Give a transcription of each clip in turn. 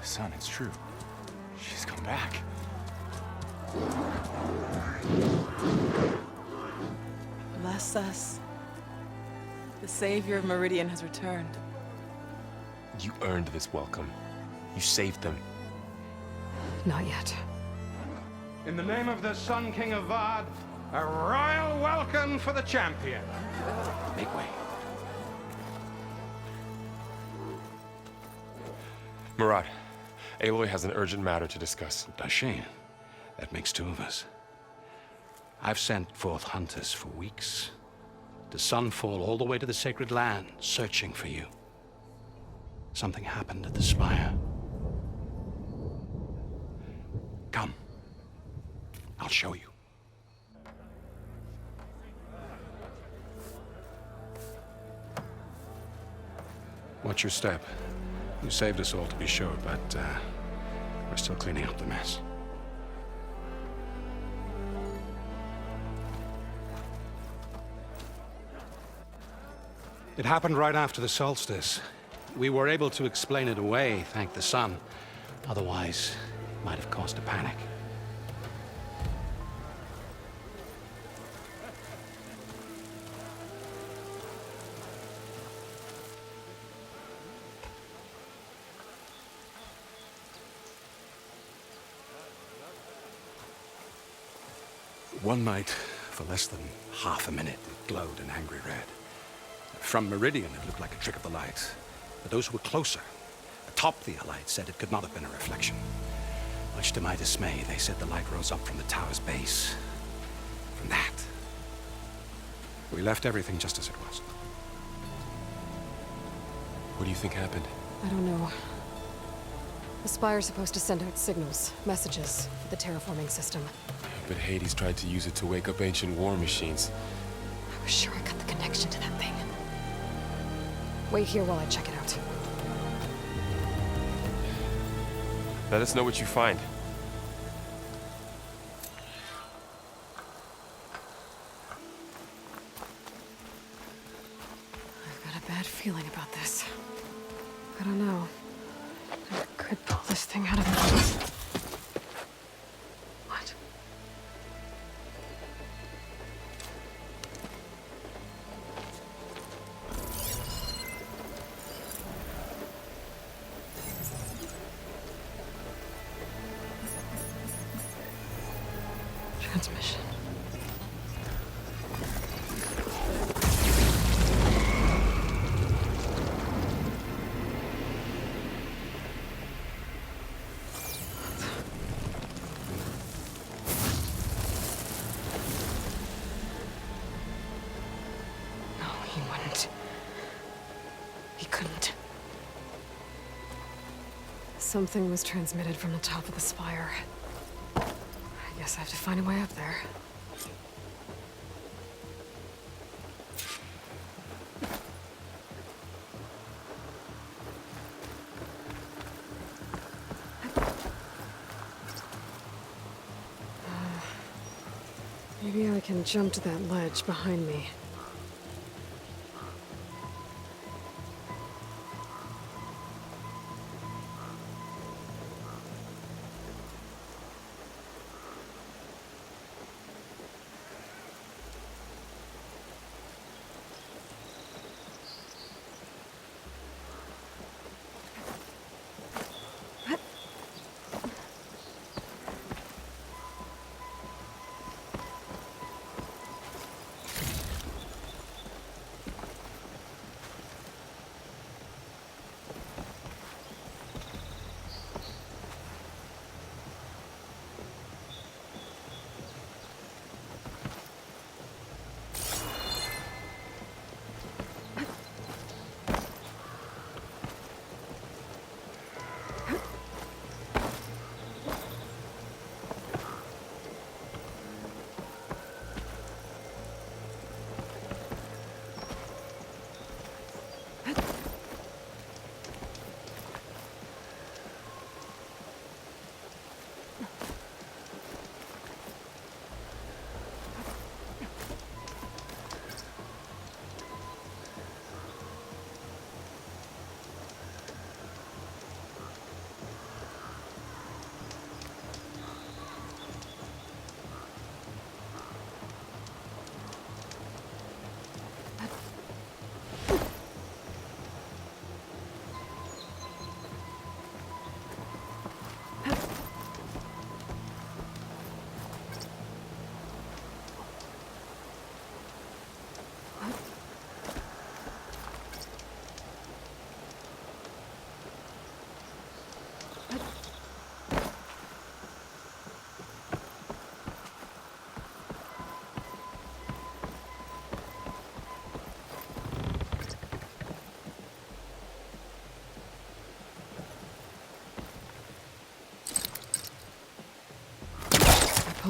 Son, it's true. She's come back. Bless us. The savior of Meridian has returned. You earned this welcome. You saved them. Not yet. In the name of the Sun King of Vard, a royal welcome for the champion. Make way. Murat, Aloy has an urgent matter to discuss. Dashane, that makes two of us. I've sent forth hunters for weeks, to Sunfall all the way to the Sacred Land, searching for you. Something happened at the Spire. Come. I'll show you. Watch your step. You saved us all, to be sure, but we're still cleaning up the mess. It happened right after the solstice. We were able to explain it away, thank the sun. Otherwise, it might have caused a panic. One night, for less than half a minute, it glowed an angry red. From Meridian, it looked like a trick of the light. But those who were closer, atop the light, said it could not have been a reflection. Much to my dismay, they said the light rose up from the tower's base. From that. We left everything just as it was. What do you think happened? I don't know. The Spire's supposed to send out signals, messages, for the terraforming system. But Hades tried to use it to wake up ancient war machines. I was sure I got the connection to that thing. Wait here while I check it out. Let us know what you find. I've got a bad feeling about this. I don't know. I could pull this thing out of it. What? Transmission. No, he wouldn't. He couldn't. Something was transmitted from the top of the spire. I guess I have to find a way up there. Maybe I can jump to that ledge behind me.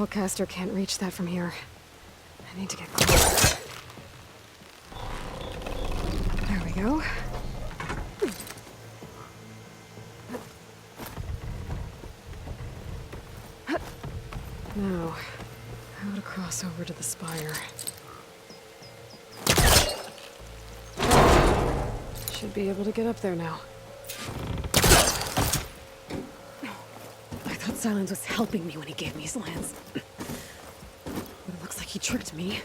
Hawkcaster can't reach that from here. I need to get closer. There we go. Now, how to cross over to the spire. Should be able to get up there now. I thought Silence was helping me when he gave me his lance. But it looks like he tricked me.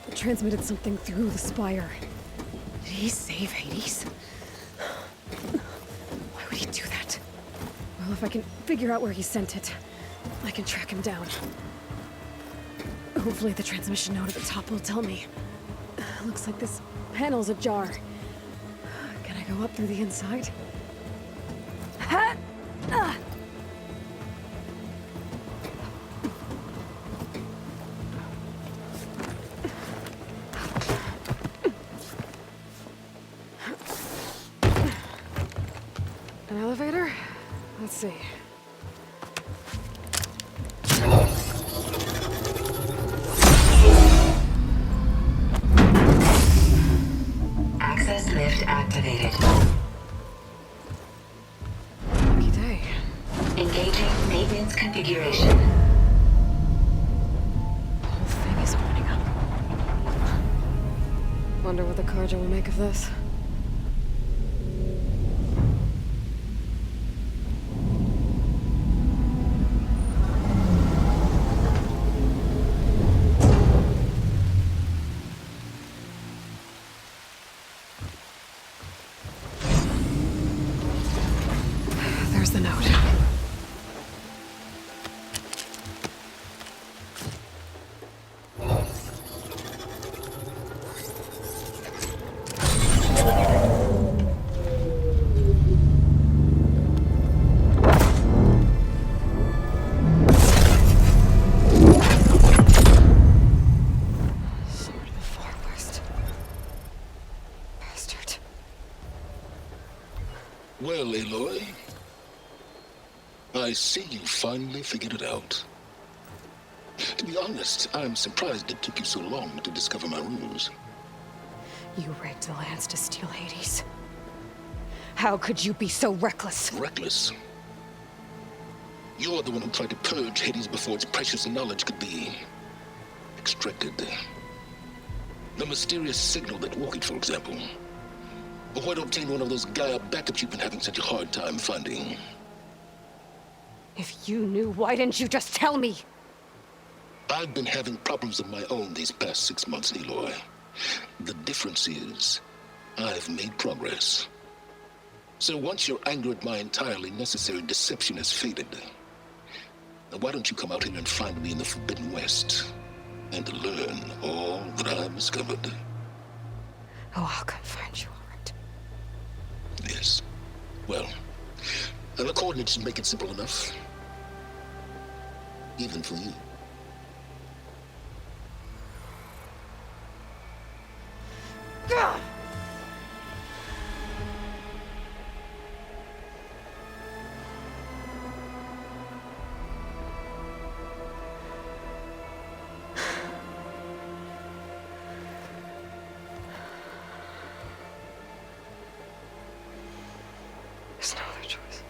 It transmitted something through the spire. Did he save Hades? Why would he do that? Well, if I can figure out where he sent it, I can track him down. Hopefully the transmission node at the top will tell me. Looks like this panel's ajar. Can I go up through the inside? Ha! Ah! An elevator? Let's see. Access lift activated. Lucky day. Engaging maintenance configuration. The whole thing is opening up. Wonder what the Carja will make of this. There's the note. Sword of the Far West. Bastard. Well, Aloy, I see you finally figured it out. To be honest, I'm surprised it took you so long to discover my ruse. You rigged the lance to steal Hades. How could you be so reckless? Reckless. You're the one who tried to purge Hades before its precious knowledge could be extracted. The mysterious signal that woke it, for example. Or why to obtain one of those Gaia backups you've been having such a hard time finding? If you knew, why didn't you just tell me? I've been having problems of my own these past 6 months, Aloy. The difference is, I've made progress. So once your anger at my entirely necessary deception has faded, now why don't you come out here and find me in the Forbidden West, and learn all that I've discovered? Oh, I'll come find you, all right. Yes. Well, and the coordinates should make it simple enough. Even for you. There's no other choice.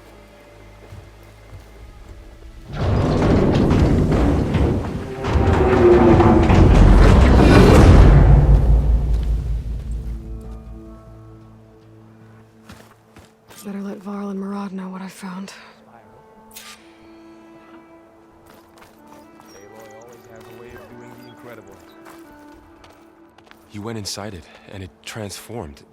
Better let Varl and Murad know what I found. Aloy always has a way of doing the incredible. You went inside it, and it transformed.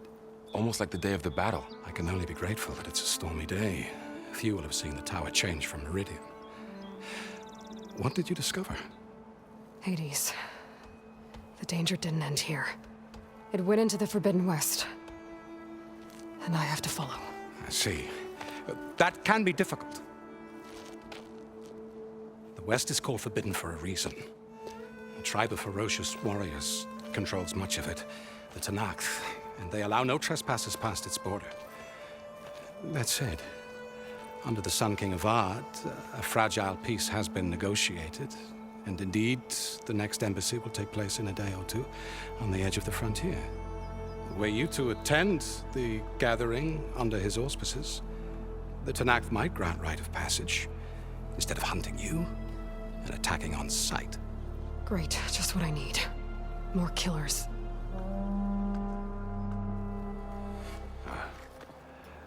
Almost like the day of the battle. I can only be grateful that it's a stormy day. Few will have seen the tower change from Meridian. What did you discover? Hades. The danger didn't end here. It went into the Forbidden West. And I have to follow. I see. That can be difficult. The West is called Forbidden for a reason. A tribe of ferocious warriors controls much of it, the Tanakh, and they allow no trespassers past its border. That said, Under the Sun King of Ard, a fragile peace has been negotiated. And indeed, the next embassy will take place in a day or two on the edge of the frontier. Were you to attend the gathering under his auspices, the Tanakh might grant right of passage instead of hunting you and attacking on sight. Great, just what I need. More killers.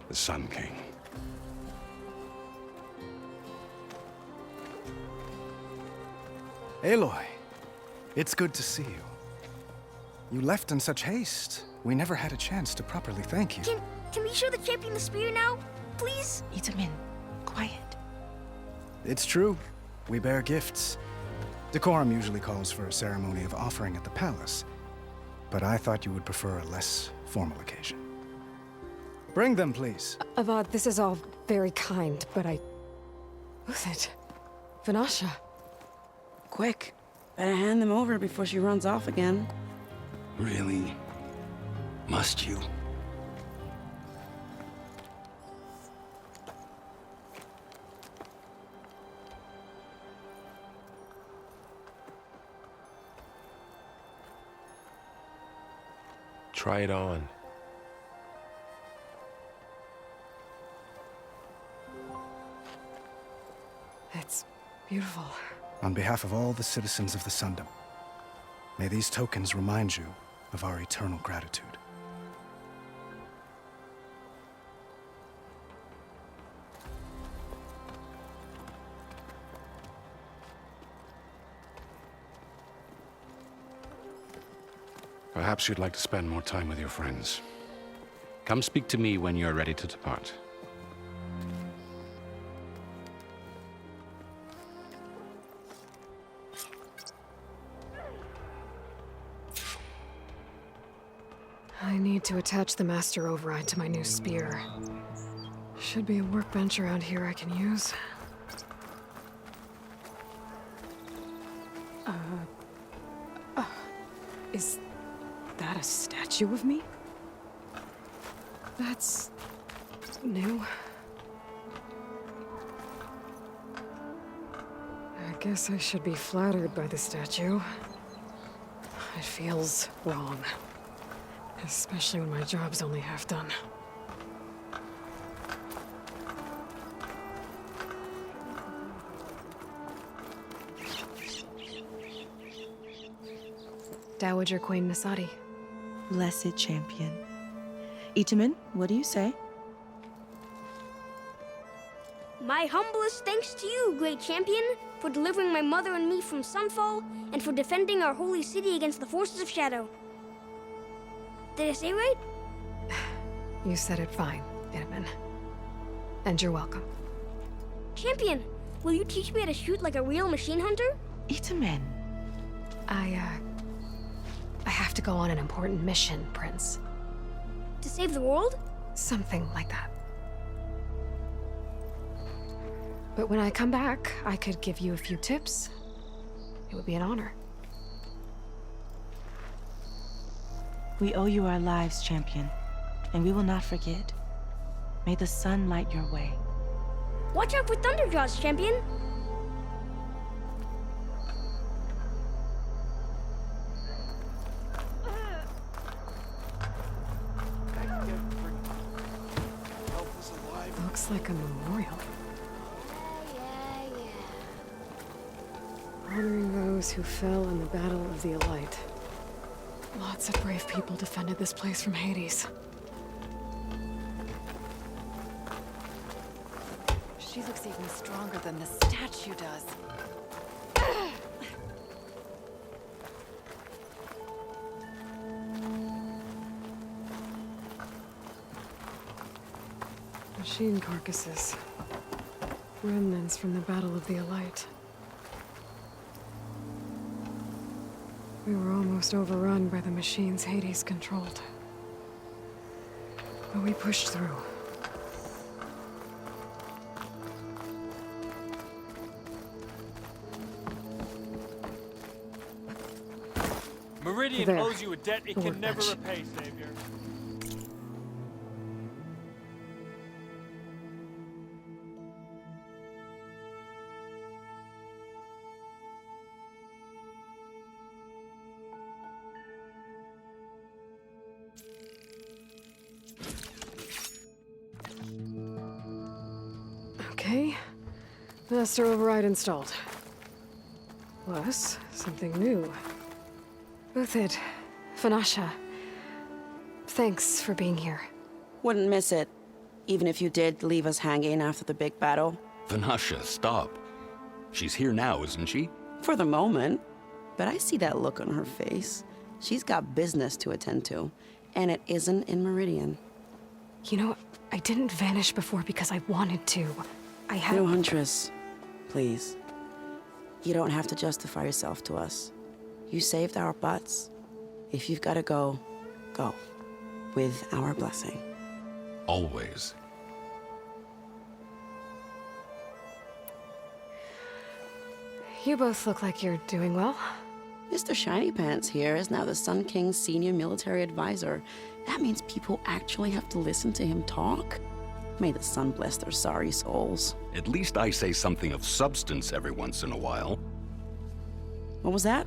The Sun King. Aloy, it's good to see you. You left in such haste. We never had a chance to properly thank you. Can we show the champion the spear now? Please? Itamin, quiet. It's true. We bear gifts. Decorum usually calls for a ceremony of offering at the palace, but I thought you would prefer a less formal occasion. Bring them, please. Avad, this is all very kind, but Who's it? Vanasha. Quick. Better hand them over before she runs off again. Really? Must you? Try it on. It's beautiful. On behalf of all the citizens of the Sundom, may these tokens remind you of our eternal gratitude. Perhaps you'd like to spend more time with your friends. Come speak to me when you're ready to depart. I need to attach the master override to my new spear. Should be a workbench around here I can use. Is that a statue of me? That's new. I guess I should be flattered by the statue. It feels wrong. Especially when my job's only half done. Dowager Queen Nasadi. Blessed champion. Itamin, what do you say? My humblest thanks to you, great champion, for delivering my mother and me from Sunfall, and for defending our holy city against the forces of Shadow. Did I say right? You said it fine, Itamin. And you're welcome. Champion, will you teach me how to shoot like a real machine hunter? Itamin. I have to go on an important mission, Prince. To save the world? Something like that. But when I come back, I could give you a few tips. It would be an honor. We owe you our lives, champion, and we will not forget. May the sun light your way. Watch out for Thunderjaws, champion! Looks like a memorial. Honoring those who fell in the Battle of the Elite. Lots of brave people defended this place from Hades. She looks even stronger than the statue does. Machine carcasses. Remnants from the Battle of the Elite. We were almost overrun by the machines Hades controlled. But we pushed through. Meridian There. owes you a debt it The can never workbench. repay, Savior. Master override installed. Plus, something new. Uthid, Vanasha, thanks for being here. Wouldn't miss it, even if you did leave us hanging after the big battle. Vanasha, stop. She's here now, isn't she? For the moment. But I see that look on her face. She's got business to attend to, and it isn't in Meridian. You know, I didn't vanish before because I wanted to. I had... No, Huntress. Please. You don't have to justify yourself to us. You saved our butts. If you've got to go, go. With our blessing. Always. You both look like you're doing well. Mr. Shiny Pants here is now the Sun King's senior military advisor. That means people actually have to listen to him talk. May the sun bless their sorry souls. At least I say something of substance every once in a while. What was that?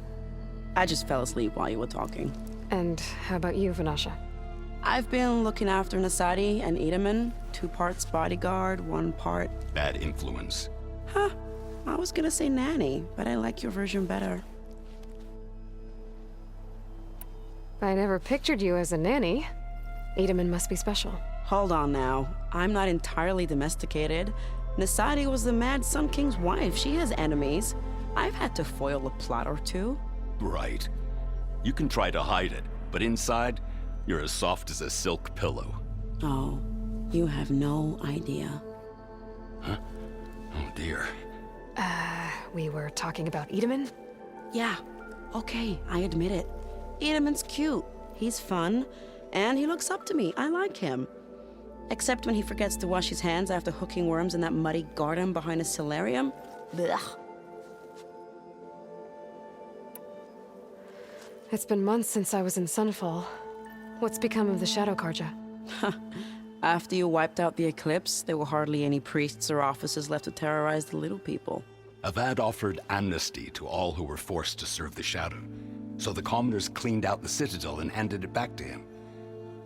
I just fell asleep while you were talking. And how about you, Vanasha? I've been looking after Nasadi and Edaman. 2 parts bodyguard, 1 part... Bad influence. Huh. I was gonna say nanny, but I like your version better. I never pictured you as a nanny. Edaman must be special. Hold on now. I'm not entirely domesticated. Nasadi was the Mad Sun King's wife. She has enemies. I've had to foil a plot or 2. Right. You can try to hide it, but inside, you're as soft as a silk pillow. Oh, you have no idea. Huh? Oh dear. We were talking about Edaman? Yeah, okay, I admit it. Edaman's cute. He's fun, and he looks up to me. I like him. Except when he forgets to wash his hands after hooking worms in that muddy garden behind a solarium. Blech. It's been months since I was in Sunfall. What's become of the Shadow Karja? After you wiped out the eclipse, there were hardly any priests or officers left to terrorize the little people. Avad offered amnesty to all who were forced to serve the Shadow, so the commoners cleaned out the citadel and handed it back to him.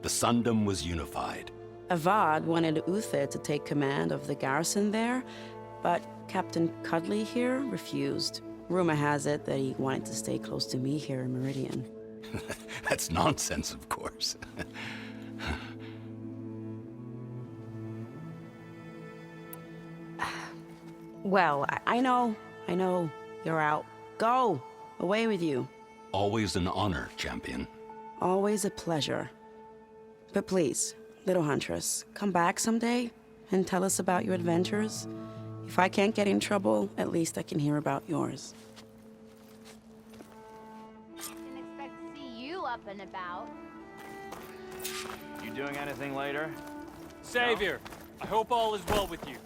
The Sundom was unified. Avad wanted Uthid to take command of the garrison there, but Captain Cuddly here refused. Rumor has it that he wanted to stay close to me here in Meridian. That's nonsense, of course. Well, I know. You're out. Go! Away with you. Always an honor, champion. Always a pleasure. But please, little Huntress, come back someday and tell us about your adventures. If I can't get in trouble, at least I can hear about yours. Didn't expect to see you up and about. You doing anything later? Savior, I hope all is well with you.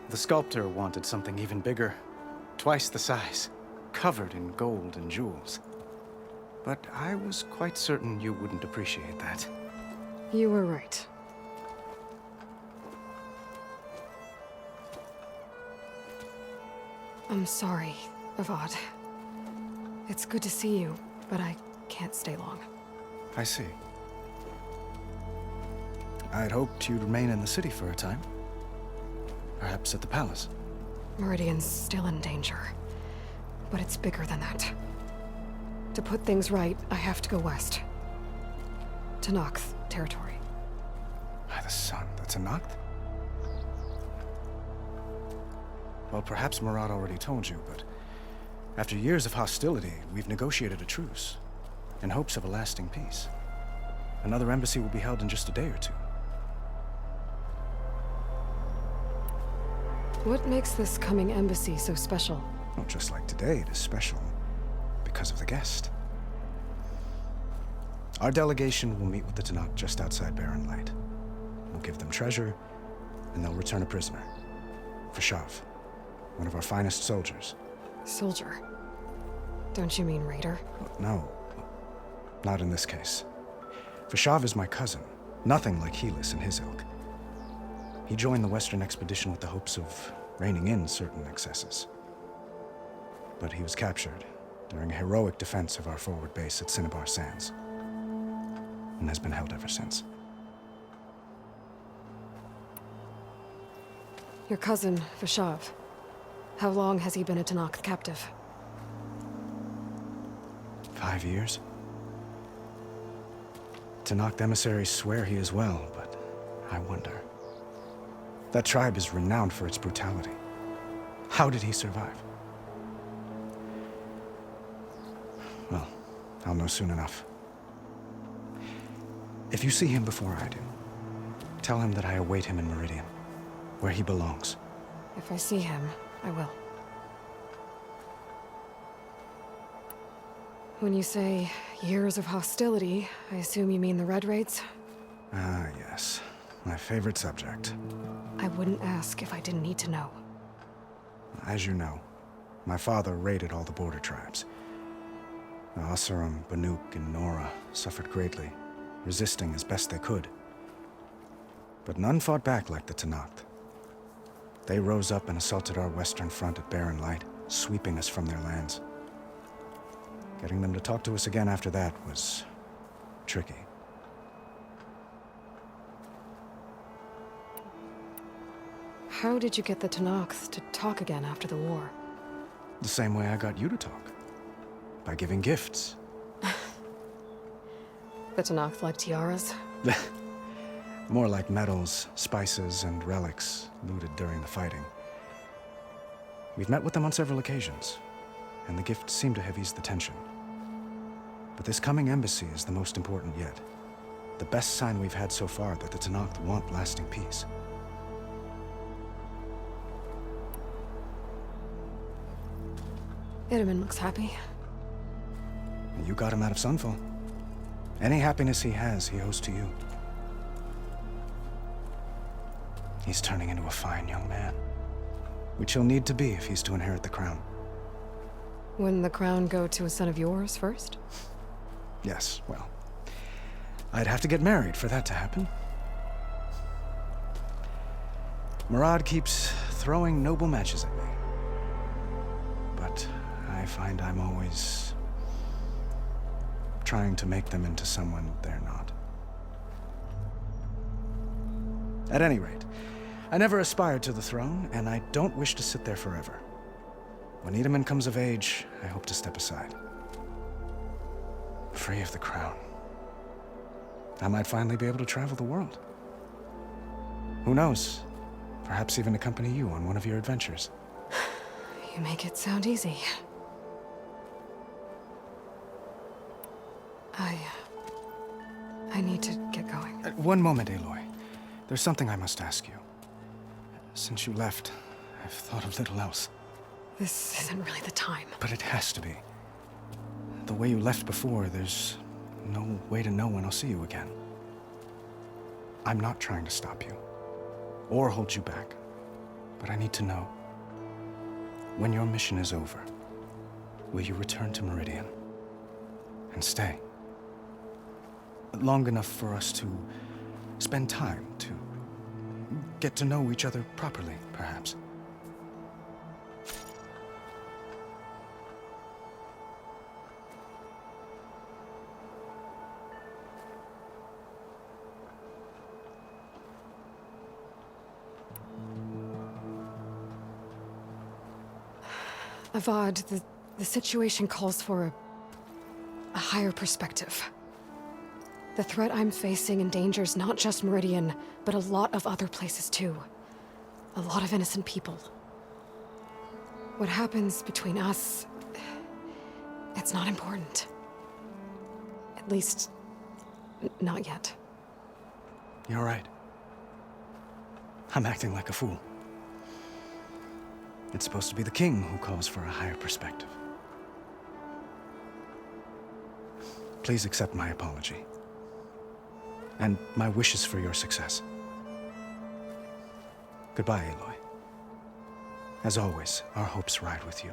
The sculptor wanted something even bigger, twice the size, covered in gold and jewels. But I was quite certain you wouldn't appreciate that. You were right. I'm sorry, Avad. It's good to see you, but I can't stay long. I see. I'd hoped you'd remain in the city for a time. Perhaps at the palace. Meridian's still in danger. But it's bigger than that. To put things right, I have to go west. To Nox territory. By the sun, that's a Noct? Well, perhaps Murad already told you, but after years of hostility, we've negotiated a truce, in hopes of a lasting peace. Another embassy will be held in just a day or 2. What makes this coming embassy so special? Well, just like today, it is special because of the guest. Our delegation will meet with the Tanakh just outside Barren Light. We'll give them treasure, and they'll return a prisoner. Fashav, one of our finest soldiers. Soldier? Don't you mean raider? No, not in this case. Fashav is my cousin, nothing like Helis and his ilk. He joined the Western expedition with the hopes of reining in certain excesses. But he was captured during a heroic defense of our forward base at Cinnabar Sands, and has been held ever since. Your cousin, Vashav. How long has he been a Tanakh captive? 5 years? Tanakh emissaries swear he is well, but I wonder. That tribe is renowned for its brutality. How did he survive? Well, I'll know soon enough. If you see him before I do, tell him that I await him in Meridian, where he belongs. If I see him, I will. When you say years of hostility, I assume you mean the Red Raids? Ah, yes. My favorite subject. I wouldn't ask if I didn't need to know. As you know, my father raided all the border tribes. The Asuram, Banuk, and Nora suffered greatly, resisting as best they could. But none fought back like the Tanakh. They rose up and assaulted our western front at Barren Light, sweeping us from their lands. Getting them to talk to us again after that was tricky. How did you get the Tanakhs to talk again after the war? The same way I got you to talk. By giving gifts. The Tanakh like tiaras? More like medals, spices, and relics looted during the fighting. We've met with them on several occasions, and the gifts seem to have eased the tension. But this coming embassy is the most important yet. The best sign we've had so far that the Tanakh want lasting peace. Itaman looks happy. You got him out of Sunfall. Any happiness he has, he owes to you. He's turning into a fine young man, which he'll need to be if he's to inherit the crown. Wouldn't the crown go to a son of yours first? Yes, well, I'd have to get married for that to happen. Murad keeps throwing noble matches at me. But I find I'm always trying to make them into someone they're not. At any rate, I never aspired to the throne, and I don't wish to sit there forever. When Itaman comes of age, I hope to step aside. Free of the crown. I might finally be able to travel the world. Who knows? Perhaps even accompany you on one of your adventures. You make it sound easy. I need to get going. One moment, Aloy. There's something I must ask you. Since you left, I've thought of little else. This isn't really the time. But it has to be. The way you left before, there's no way to know when I'll see you again. I'm not trying to stop you, or hold you back, but I need to know. When your mission is over, will you return to Meridian and stay? Long enough for us to spend time, to get to know each other properly, perhaps. Avad, the situation calls for a higher perspective. The threat I'm facing endangers not just Meridian, but a lot of other places too. A lot of innocent people. What happens between us, it's not important. At least, not yet. You're right. I'm acting like a fool. It's supposed to be the king who calls for a higher perspective. Please accept my apology. And my wishes for your success. Goodbye, Aloy. As always, our hopes ride with you.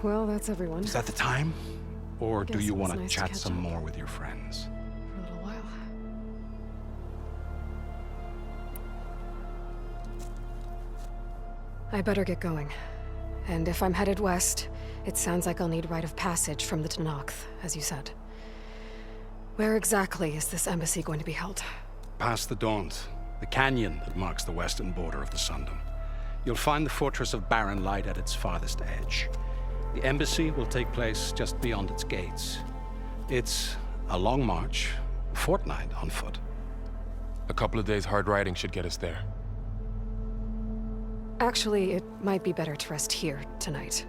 Well, that's everyone. Is that the time? Or do Guess you it was want to nice to chat catch some up. more with your friends? For a little while. I better get going. And if I'm headed west, it sounds like I'll need rite of passage from the Tenakth, as you said. Where exactly is this embassy going to be held? Past the Daunt, the canyon that marks the western border of the Sundom. You'll find the fortress of Barren Light at its farthest edge. The embassy will take place just beyond its gates. It's a long march, a fortnight on foot. A couple of days hard riding should get us there. Actually, it might be better to rest here tonight.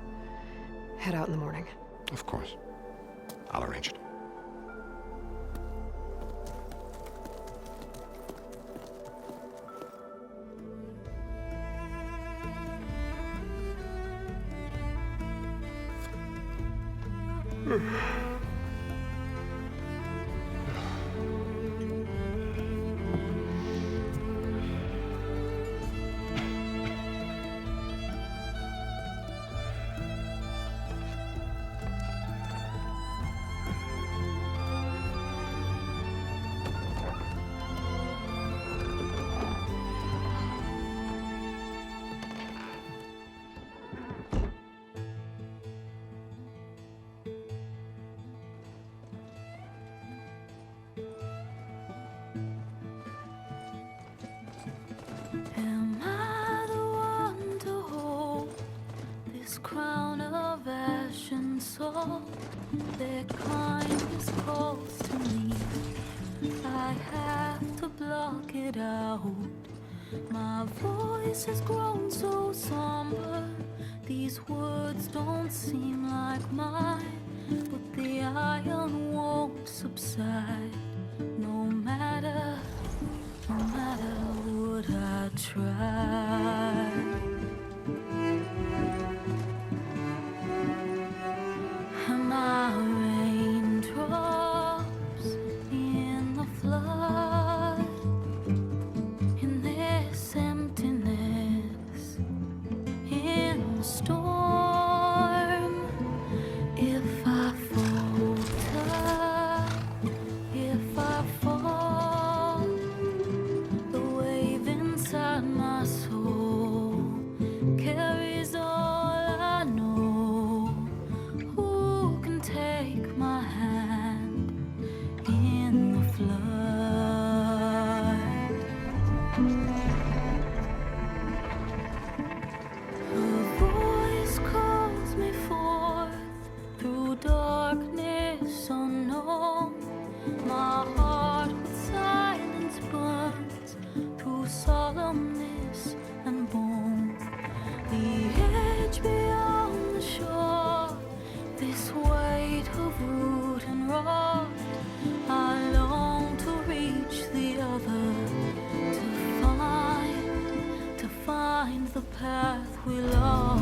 Head out in the morning. Of course. I'll arrange it. Am I the one to hold this crown of ash and salt? Their kindness calls to me. I have to block it out. My voice has grown so somber. These words don't seem like mine, but the iron won't subside. No matter what I try. Am I raindrops in the flood? In this emptiness, in the storm? If I falter, if I fall, the wave inside my soul carries all I know. Who can take my hand in the flood? Her voice calls me forth through darkness unknown. My heart with silence burns through solemnness and bone. The edge beyond the shore, this weight of root and rod. I long to reach the other, to find the path we lost.